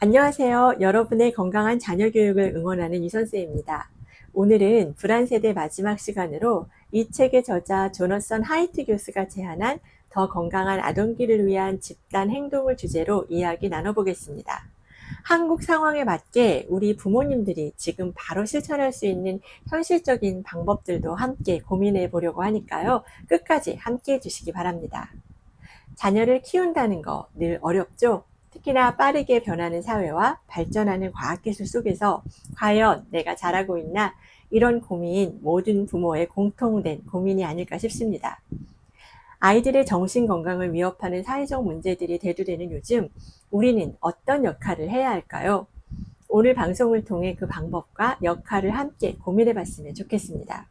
안녕하세요. 여러분의 건강한 자녀 교육을 응원하는 유선생입니다. 오늘은 불안 세대 마지막 시간으로 이 책의 저자 조너선 하이트 교수가 제안한 더 건강한 아동기를 위한 집단 행동을 주제로 이야기 나눠보겠습니다. 한국 상황에 맞게 우리 부모님들이 지금 바로 실천할 수 있는 현실적인 방법들도 함께 고민해 보려고 하니까요. 끝까지 함께 해주시기 바랍니다. 자녀를 키운다는 거 늘 어렵죠? 특히나 빠르게 변하는 사회와 발전하는 과학기술 속에서 과연 내가 잘하고 있나? 이런 고민 모든 부모의 공통된 고민이 아닐까 싶습니다. 아이들의 정신건강을 위협하는 사회적 문제들이 대두되는 요즘 우리는 어떤 역할을 해야 할까요? 오늘 방송을 통해 그 방법과 역할을 함께 고민해 봤으면 좋겠습니다.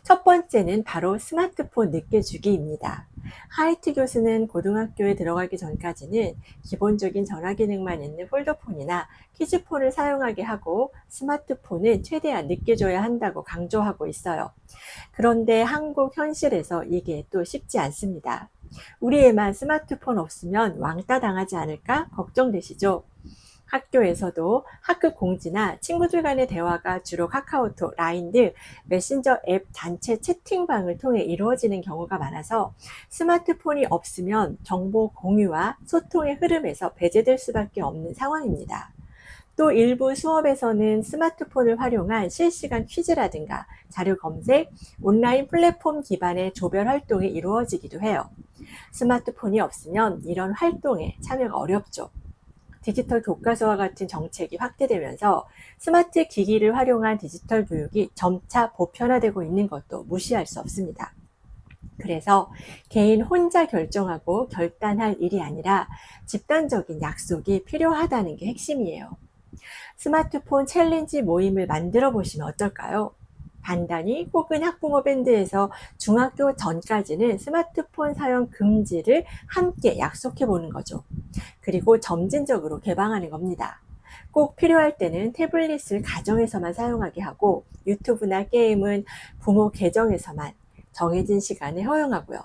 첫 번째는 바로 스마트폰 늦게 주기입니다. 하이트 교수는 고등학교에 들어가기 전까지는 기본적인 전화 기능만 있는 폴더폰이나 키즈폰을 사용하게 하고 스마트폰은 최대한 늦게 줘야 한다고 강조하고 있어요. 그런데 한국 현실에서 이게 또 쉽지 않습니다. 우리 애만 스마트폰 없으면 왕따 당하지 않을까 걱정되시죠? 학교에서도 학급 공지나 친구들 간의 대화가 주로 카카오톡, 라인 등 메신저 앱 단체 채팅방을 통해 이루어지는 경우가 많아서 스마트폰이 없으면 정보 공유와 소통의 흐름에서 배제될 수밖에 없는 상황입니다. 또 일부 수업에서는 스마트폰을 활용한 실시간 퀴즈라든가 자료 검색, 온라인 플랫폼 기반의 조별 활동이 이루어지기도 해요. 스마트폰이 없으면 이런 활동에 참여가 어렵죠. 디지털 교과서와 같은 정책이 확대되면서 스마트 기기를 활용한 디지털 교육이 점차 보편화되고 있는 것도 무시할 수 없습니다. 그래서 개인 혼자 결정하고 결단할 일이 아니라 집단적인 약속이 필요하다는 게 핵심이에요. 스마트폰 챌린지 모임을 만들어 보시면 어떨까요? 반단위 혹은 학부모 밴드에서 중학교 전까지는 스마트폰 사용 금지를 함께 약속해 보는 거죠. 그리고 점진적으로 개방하는 겁니다. 꼭 필요할 때는 태블릿을 가정에서만 사용하게 하고 유튜브나 게임은 부모 계정에서만 정해진 시간에 허용하고요.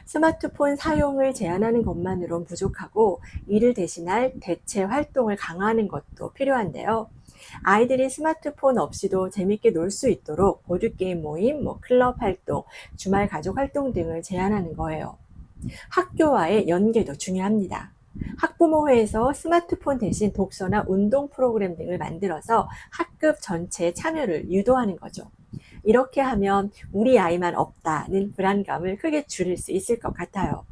스마트폰 사용을 제한하는 것만으로는 부족하고 이를 대신할 대체 활동을 강화하는 것도 필요한데요. 아이들이 스마트폰 없이도 재밌게 놀 수 있도록 보드게임 모임, 클럽 활동, 주말 가족 활동 등을 제한하는 거예요. 학교와의 연계도 중요합니다. 학부모회에서 스마트폰 대신 독서나 운동 프로그램 등을 만들어서 학급 전체의 참여를 유도하는 거죠. 이렇게 하면 우리 아이만 없다는 불안감을 크게 줄일 수 있을 것 같아요.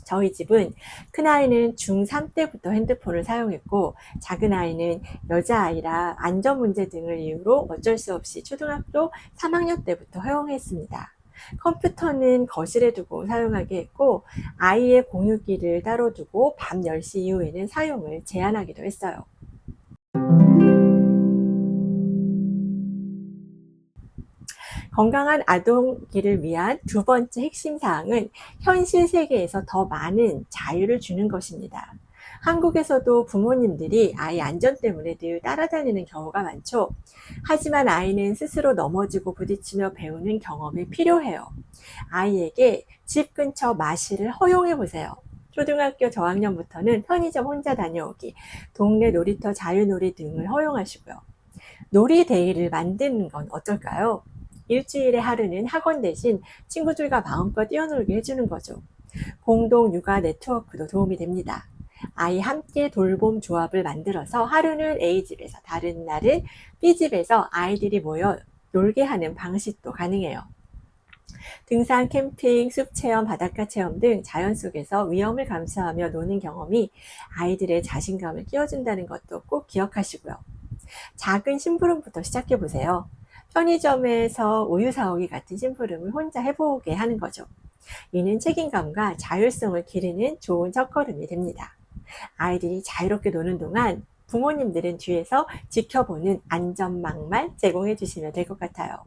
저희 집은 큰아이는 중3 때부터 핸드폰을 사용했고 작은 아이는 여자아이라 안전 문제 등을 이유로 어쩔 수 없이 초등학교 3학년 때부터 허용했습니다. 컴퓨터는 거실에 두고 사용하게 했고 아이의 공유기를 따로 두고 밤 10시 이후에는 사용을 제한하기도 했어요. 건강한 아동기를 위한 두 번째 핵심 사항은 현실 세계에서 더 많은 자유를 주는 것입니다. 한국에서도 부모님들이 아이 안전 때문에 늘 따라다니는 경우가 많죠. 하지만 아이는 스스로 넘어지고 부딪히며 배우는 경험이 필요해요. 아이에게 집 근처 마실을 허용해 보세요. 초등학교 저학년부터는 편의점 혼자 다녀오기, 동네 놀이터 자유놀이 등을 허용하시고요. 놀이데이를 만드는 건 어떨까요? 일주일에 하루는 학원 대신 친구들과 마음껏 뛰어놀게 해주는 거죠. 공동 육아 네트워크도 도움이 됩니다. 아이 함께 돌봄 조합을 만들어서 하루는 A집에서 다른 날은 B집에서 아이들이 모여 놀게 하는 방식도 가능해요. 등산, 캠핑, 숲 체험, 바닷가 체험 등 자연 속에서 위험을 감수하며 노는 경험이 아이들의 자신감을 끼워준다는 것도 꼭 기억하시고요. 작은 심부름부터 시작해보세요. 편의점에서 우유 사오기 같은 심부름을 혼자 해보게 하는 거죠. 이는 책임감과 자율성을 기르는 좋은 첫걸음이 됩니다. 아이들이 자유롭게 노는 동안 부모님들은 뒤에서 지켜보는 안전망만 제공해 주시면 될 것 같아요.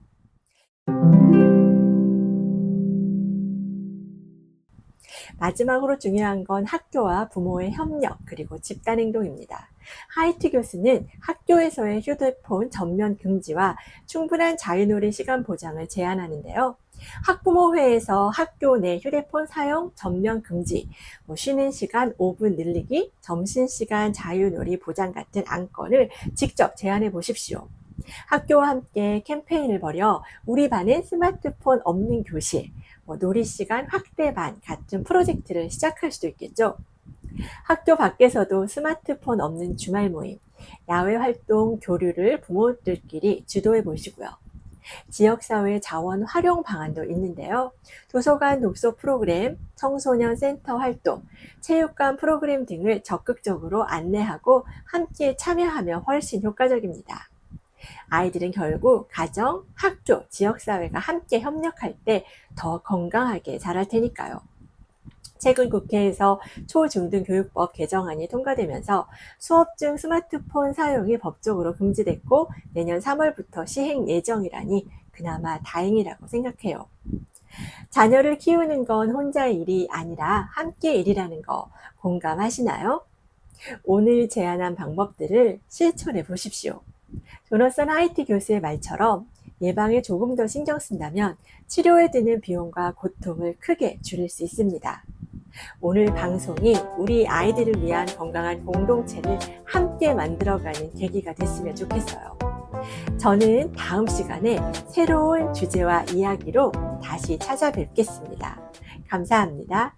마지막으로 중요한 건 학교와 부모의 협력 그리고 집단 행동입니다. 하이트 교수는 학교에서의 휴대폰 전면 금지와 충분한 자유놀이 시간 보장을 제안하는데요. 학부모회에서 학교 내 휴대폰 사용 전면 금지, 쉬는 시간 5분 늘리기, 점심시간 자유놀이 보장 같은 안건을 직접 제안해 보십시오. 학교와 함께 캠페인을 벌여 우리 반은 스마트폰 없는 교실, 놀이시간 확대반 같은 프로젝트를 시작할 수도 있겠죠. 학교 밖에서도 스마트폰 없는 주말 모임, 야외 활동 교류를 부모들끼리 주도해 보시고요. 지역사회 자원 활용 방안도 있는데요. 도서관 독서 프로그램, 청소년 센터 활동, 체육관 프로그램 등을 적극적으로 안내하고 함께 참여하면 훨씬 효과적입니다. 아이들은 결국 가정, 학교, 지역사회가 함께 협력할 때 더 건강하게 자랄 테니까요. 최근 국회에서 초중등 교육법 개정안이 통과되면서 수업 중 스마트폰 사용이 법적으로 금지됐고 내년 3월부터 시행 예정이라니 그나마 다행이라고 생각해요. 자녀를 키우는 건 혼자의 일이 아니라 함께 일이라는 거 공감하시나요? 오늘 제안한 방법들을 실천해 보십시오. 조너선 하이트 교수의 말처럼 예방에 조금 더 신경 쓴다면 치료에 드는 비용과 고통을 크게 줄일 수 있습니다. 오늘 방송이 우리 아이들을 위한 건강한 공동체를 함께 만들어가는 계기가 됐으면 좋겠어요. 저는 다음 시간에 새로운 주제와 이야기로 다시 찾아뵙겠습니다. 감사합니다.